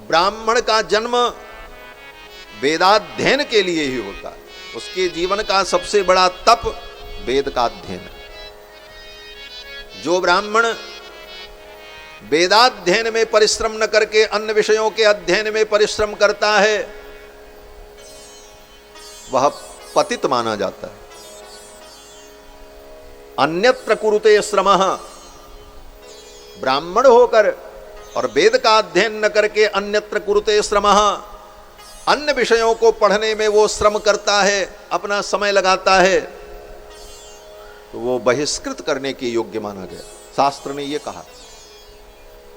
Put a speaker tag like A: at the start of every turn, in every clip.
A: ब्राह्मण का जन्म वेदाध्ययन के लिए ही होता है। उसके जीवन का सबसे बड़ा तप वेद का अध्ययन है। जो ब्राह्मण वेदाध्ययन में परिश्रम न करके अन्य विषयों के अध्ययन में परिश्रम करता है, वह पतित माना जाता है। अन्यत्र कुरुते श्रमः, ब्राह्मण होकर और वेद का अध्ययन न करके अन्यत्र कुरुते श्रमः, अन्य विषयों को पढ़ने में वो श्रम करता है, अपना समय लगाता है, तो वो बहिष्कृत करने के योग्य माना गया। शास्त्र ने ये कहा।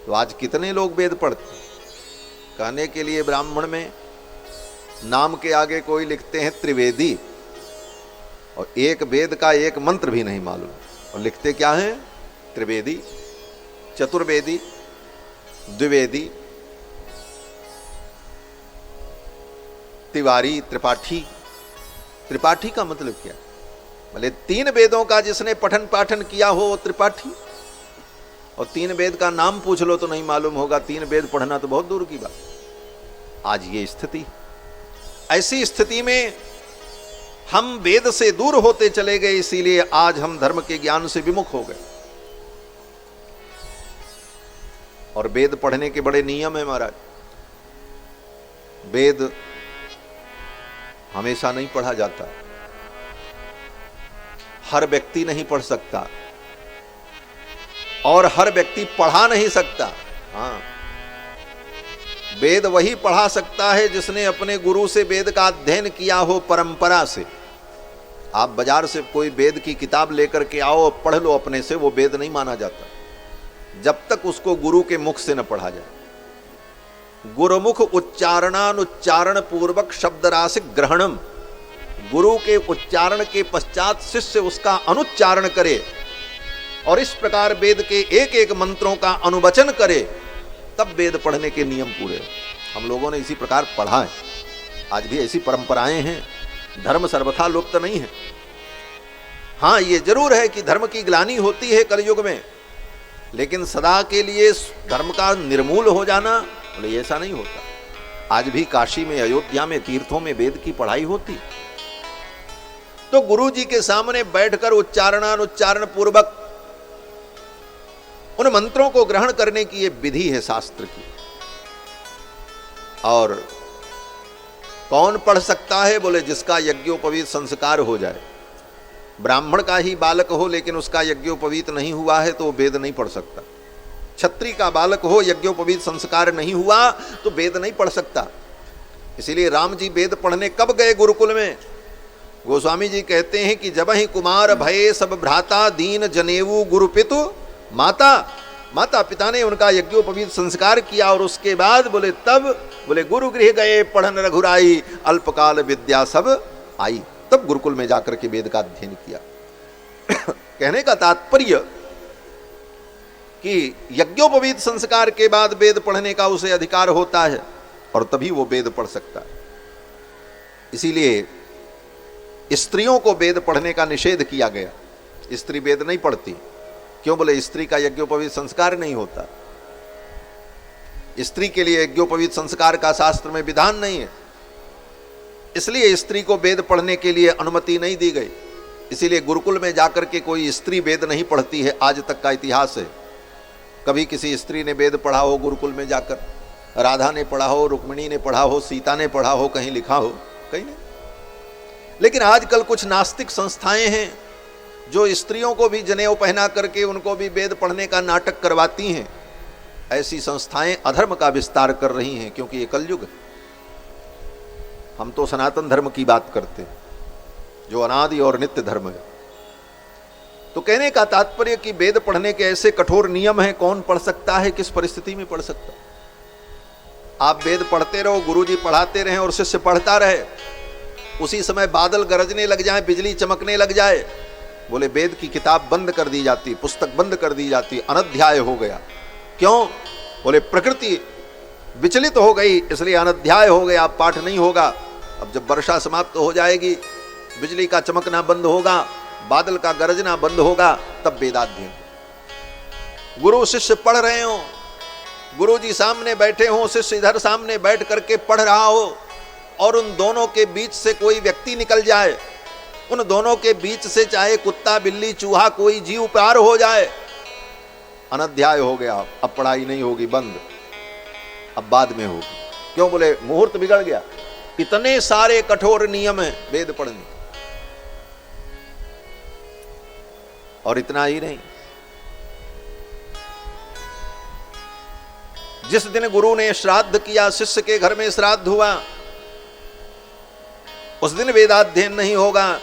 A: तो आज कितने लोग वेद पढ़ते, कहने के लिए ब्राह्मण में नाम के आगे कोई लिखते हैं त्रिवेदी, और एक वेद का एक मंत्र भी नहीं मालूम, और लिखते क्या है? त्रिवेदी, चतुर्वेदी, द्विवेदी, तिवारी, त्रिपाठी। त्रिपाठी का मतलब क्या? भले 3 वेदों का जिसने पठन पाठन किया हो वो त्रिपाठी, और 3 वेद का नाम पूछ लो तो नहीं मालूम होगा। 3 वेद पढ़ना तो बहुत दूर की बात। आज ये स्थिति, ऐसी स्थिति में हम वेद से दूर होते चले गए, इसीलिए आज हम धर्म के ज्ञान से विमुख हो गए। और वेद पढ़ने के बड़े नियम है महाराज। वेद हमेशा नहीं पढ़ा जाता, हर व्यक्ति नहीं पढ़ सकता, और हर व्यक्ति पढ़ा नहीं सकता। हाँ, वेद वही पढ़ा सकता है जिसने अपने गुरु से वेद का अध्ययन किया हो, परंपरा से। आप बाजार से कोई वेद की किताब लेकर के आओ और पढ़ लो अपने से, वो वेद नहीं माना जाता जब तक उसको गुरु के मुख से न पढ़ा जाए। गुरुमुख उच्चारणानुच्चारण पूर्वक शब्द राशि ग्रहणम, गुरु के उच्चारण के पश्चात शिष्य उसका अनुच्चारण करे और इस प्रकार वेद के एक एक मंत्रों का अनुवचन करे, तब वेद पढ़ने के नियम पूरे। हम लोगों ने इसी प्रकार पढ़ा है, आज भी ऐसी परंपराएं हैं। धर्म सर्वथा लुप्त नहीं है। हाँ, ये जरूर है कि धर्म की ग्लानि होती है कलयुग में, लेकिन सदा के लिए धर्म का निर्मूल हो जाना, बोले ऐसा नहीं होता। आज भी काशी में, अयोध्या में, तीर्थों में वेद की पढ़ाई होती। तो गुरु जी के सामने बैठकर उच्चारणानुच्चारण पूर्वक उन मंत्रों को ग्रहण करने की ये विधि है शास्त्र की। और कौन पढ़ सकता है? बोले जिसका यज्ञोपवीत संस्कार हो जाए। ब्राह्मण का ही बालक हो लेकिन उसका यज्ञोपवीत नहीं हुआ है तो वेद नहीं पढ़ सकता। क्षत्रिय का बालक हो, यज्ञोपवीत संस्कार नहीं हुआ तो वेद नहीं पढ़ सकता। इसीलिए राम जी वेद पढ़ने कब गए गुरुकुल में? गोस्वामी जी कहते हैं कि जब ही कुमार भये सब भ्राता, दीन जनेऊ गुरुपितु माता, माता पिता ने उनका यज्ञोपवीत संस्कार किया और उसके बाद बोले तब बोले गुरु गृह गए पढ़न रघुराई, अल्पकाल विद्या सब आई। तब गुरुकुल में जाकर के वेद का अध्ययन किया। कहने का तात्पर्य कि यज्ञोपवीत संस्कार के बाद वेद पढ़ने का उसे अधिकार होता है और तभी वो वेद पढ़ सकता है। इसीलिए स्त्रियों को वेद पढ़ने का निषेध किया गया। स्त्री वेद नहीं पढ़ती। क्यों? बोले स्त्री का यज्ञोपवीत संस्कार नहीं होता। स्त्री के लिए यज्ञोपवीत संस्कार का शास्त्र में विधान नहीं है, इसलिए स्त्री को वेद पढ़ने के लिए अनुमति नहीं दी गई। इसीलिए गुरुकुल में जाकर के कोई स्त्री वेद नहीं पढ़ती है, आज तक का इतिहास है। कभी किसी स्त्री ने वेद पढ़ा हो गुरुकुल में जाकर? राधा ने पढ़ा हो, रुक्मिणी ने पढ़ा हो, सीता ने पढ़ा हो, कहीं लिखा हो? कहीं नहीं। लेकिन आजकल कुछ नास्तिक संस्थाएं हैं जो स्त्रियों को भी जनेऊ पहना करके उनको भी वेद पढ़ने का नाटक करवाती हैं। ऐसी संस्थाएं अधर्म का विस्तार कर रही हैं, क्योंकि ये कलयुग है। हम तो सनातन धर्म की बात करते हैं जो अनादि और नित्य धर्म है। तो कहने का तात्पर्य कि वेद पढ़ने के ऐसे कठोर नियम हैं, कौन पढ़ सकता है, किस परिस्थिति में पढ़ सकता है। आप वेद पढ़ते रहो, गुरुजी पढ़ाते रहे और शिष्य पढ़ता रहे, उसी समय बादल गरजने लग जाए, बिजली चमकने लग जाए, बोले वेद की किताब बंद कर दी जाती, पुस्तक बंद कर दी जाती, अनध्याय हो गया। क्यों? बोले प्रकृति विचलित हो गई, इसलिए अनध्याय हो गया, पाठ नहीं होगा। अब जब वर्षा समाप्त हो जाएगी, बिजली का चमकना बंद होगा, बादल का गरजना बंद होगा, तब वेदाध्ययन। गुरु शिष्य पढ़ रहे हो, गुरुजी सामने बैठे हों, शिष्य इधर सामने बैठ करके पढ़ रहा हो और उन दोनों के बीच से कोई व्यक्ति निकल जाए, उन दोनों के बीच से चाहे कुत्ता बिल्ली चूहा कोई जीव पार हो जाए, अनध्याय हो गया, अब पढ़ाई नहीं होगी, बंद, अब बाद में होगी। क्यों? बोले मुहूर्त बिगड़ गया। इतने सारे कठोर नियम हैं वेद पढ़ने। और इतना ही नहीं, जिस दिन गुरु ने श्राद्ध किया, शिष्य के घर में श्राद्ध हुआ, उस दिन वेदाध्ययन नहीं होगा।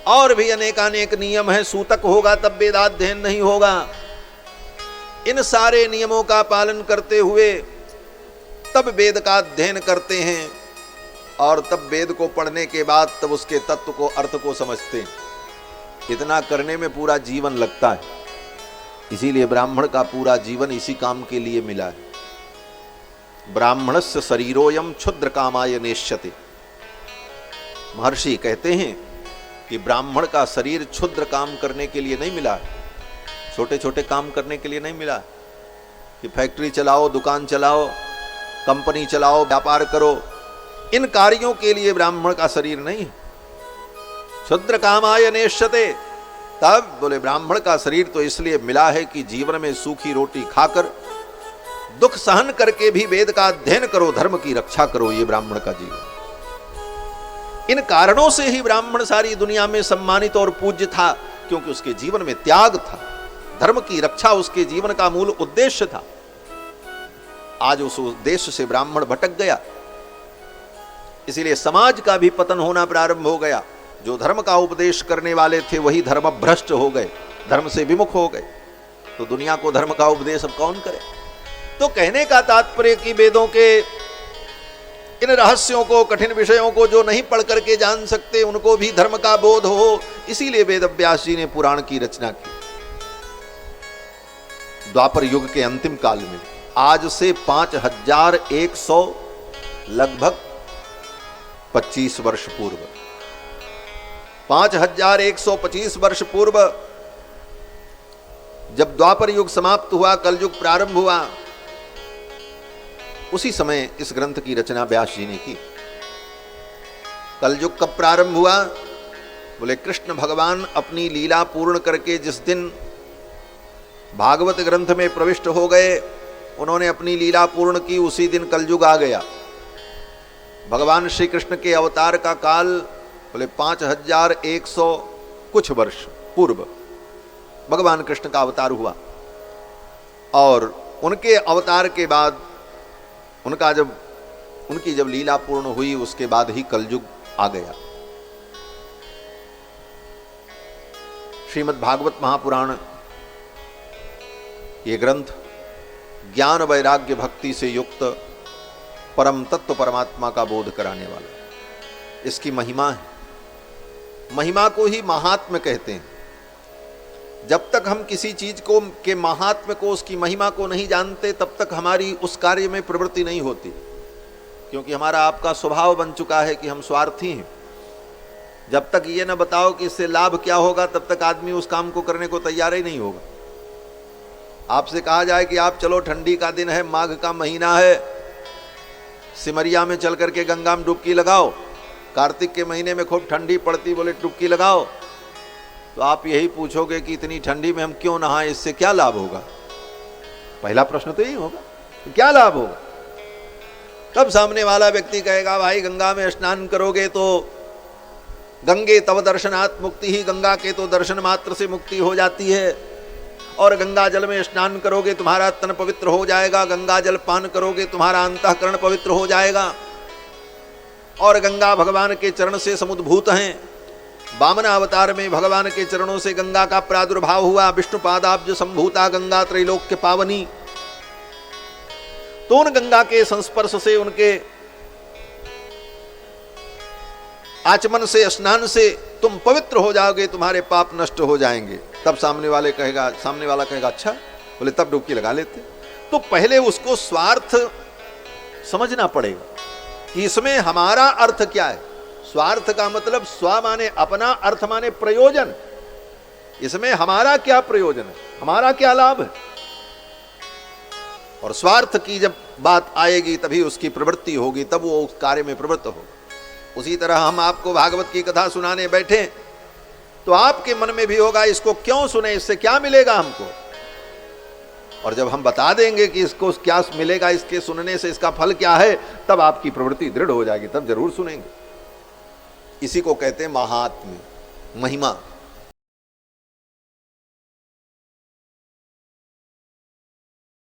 A: और भी अनेकानेक नियम है, सूतक होगा तब वेदाध्ययन नहीं होगा। इन सारे नियमों का पालन करते हुए तब वेद का अध्ययन करते हैं और तब वेद को पढ़ने के बाद तब उसके तत्व को, अर्थ को समझते हैं। इतना करने में पूरा जीवन लगता है। इसीलिए ब्राह्मण का पूरा जीवन इसी काम के लिए मिला है। ब्राह्मणस्य शरीरोयम क्षुद्र कामाय नेष्यते। महर्षि कहते हैं कि ब्राह्मण का शरीर क्षुद्र काम करने के लिए नहीं मिला है, छोटे छोटे काम करने के लिए नहीं मिला कि फैक्ट्री चलाओ, दुकान चलाओ, कंपनी चलाओ, व्यापार करो, इन कार्यों के लिए ब्राह्मण का शरीर नहीं है। क्षुद्र कामाय नेष्यते। तब बोले ब्राह्मण का शरीर तो इसलिए मिला है कि जीवन में सूखी रोटी खाकर, दुख सहन करके भी वेद का अध्ययन करो, धर्म की रक्षा करो, ये ब्राह्मण का जीवन। इन कारणों से ही ब्राह्मण सारी दुनिया में सम्मानित और पूज्य था, क्योंकि उसके जीवन में त्याग था, धर्म की रक्षा उसके जीवन का मूल उद्देश्य था। आज उस उद्देश्य से ब्राह्मण भटक गया, इसीलिए समाज का भी पतन होना प्रारंभ हो गया। जो धर्म का उपदेश करने वाले थे वही धर्म भ्रष्ट हो गए, धर्म से विमुख हो गए। तो दुनिया को धर्म का उपदेश अब कौन करे? तो कहने का तात्पर्य कि वेदों के इन रहस्यों को, कठिन विषयों को जो नहीं पढ़ करके जान सकते, उनको भी धर्म का बोध हो, इसीलिए वेद व्यास जी ने पुराण की रचना की। द्वापर युग के अंतिम काल में, आज से 5100 लगभग 25 वर्ष पूर्व, 5125 वर्ष पूर्व जब द्वापर युग समाप्त हुआ, कलयुग प्रारंभ हुआ, उसी समय इस ग्रंथ की रचना व्यास जी ने की। कलयुग कब प्रारंभ हुआ? बोले कृष्ण भगवान अपनी लीला पूर्ण करके जिस दिन भागवत ग्रंथ में प्रविष्ट हो गए, उन्होंने अपनी लीला पूर्ण की, उसी दिन कलयुग आ गया। भगवान श्री कृष्ण के अवतार का काल बोले 5100 कुछ वर्ष पूर्व भगवान कृष्ण का अवतार हुआ, और उनके अवतार के बाद उनकी जब लीला पूर्ण हुई, उसके बाद ही कलयुग आ गया। श्रीमद् भागवत महापुराण ये ग्रंथ ज्ञान वैराग्य भक्ति से युक्त परम तत्व परमात्मा का बोध कराने वाला। इसकी महिमा है, महिमा को ही महात्म्य कहते हैं। जब तक हम किसी चीज को के महात्म्य को, उसकी महिमा को नहीं जानते, तब तक हमारी उस कार्य में प्रवृत्ति नहीं होती, क्योंकि हमारा आपका स्वभाव बन चुका है कि हम स्वार्थी हैं। जब तक ये न बताओ कि इससे लाभ क्या होगा, तब तक आदमी उस काम को करने को तैयार ही नहीं होगा। आपसे कहा जाए कि आप चलो, ठंडी का दिन है, माघ का महीना है, सिमरिया में चल करके गंगा में डुबकी लगाओ, कार्तिक के महीने में खूब ठंडी पड़ती, बोले डुबकी लगाओ, तो आप यही पूछोगे कि इतनी ठंडी में हम क्यों नहाएं, इससे क्या लाभ होगा? पहला प्रश्न तो यही होगा, क्या लाभ होगा? तब सामने वाला व्यक्ति कहेगा, भाई गंगा में स्नान करोगे तो गंगे तव दर्शनात् मुक्ति ही, गंगा के तो दर्शन मात्र से मुक्ति हो जाती है, और गंगा जल में स्नान करोगे तुम्हारा तन पवित्र हो जाएगा, गंगा जल पान करोगे तुम्हारा अंतःकरण पवित्र हो जाएगा, और गंगा भगवान के चरण से समुद्भूत हैं। वामन अवतार में भगवान के चरणों से गंगा का प्रादुर्भाव हुआ, विष्णु पादाब्ज संभूता गंगा त्रैलोक्य पावनी। तो उन गंगा के संस्पर्श से, उनके आचमन से, स्नान से तुम पवित्र हो जाओगे, तुम्हारे पाप नष्ट हो जाएंगे। तब सामने वाला कहेगा अच्छा, बोले तब डुबकी लगा लेते। तो पहले उसको स्वार्थ समझना पड़ेगा कि इसमें हमारा अर्थ क्या है। स्वार्थ का मतलब स्व माने अपना, अर्थ माने प्रयोजन। इसमें हमारा क्या प्रयोजन है, हमारा क्या लाभ है। और स्वार्थ की जब बात आएगी तभी उसकी प्रवृत्ति होगी, तब वो उस कार्य में प्रवृत्त होगा। उसी तरह हम आपको भागवत की कथा सुनाने बैठे तो आपके मन में भी होगा इसको क्यों सुने, इससे क्या मिलेगा हमको। और जब हम बता देंगे कि इसको क्या मिलेगा, इसके सुनने से इसका फल क्या है, तब आपकी प्रवृत्ति दृढ़ हो जाएगी, तब जरूर सुनेंगे। इसी को कहते हैं महात्म्य, महिमा।